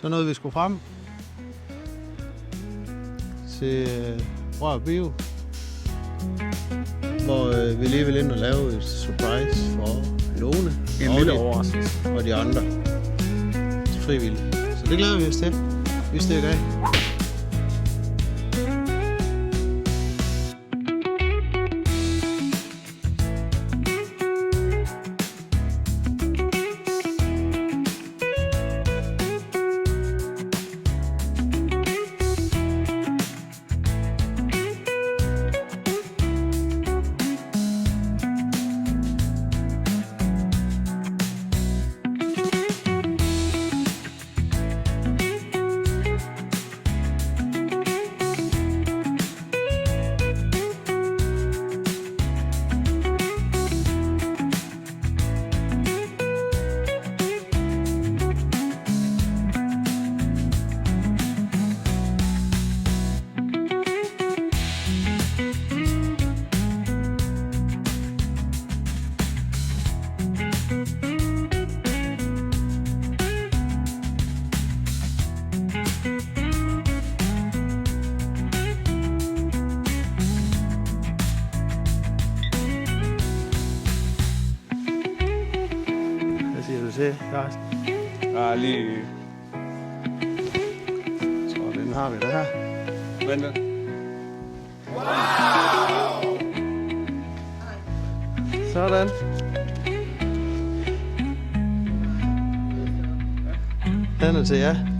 Så nåede vi sgu frem til Rør Bio, hvor vi lige vil ind og lave et surprise for Lone. En lille overraskelse. Og de andre frivillige. Så det glæder vi os til. Vi stikker af. Til, Carsten. Ja, lige... Så den har vi der. Vent. Wow! Sådan. Den er til jer.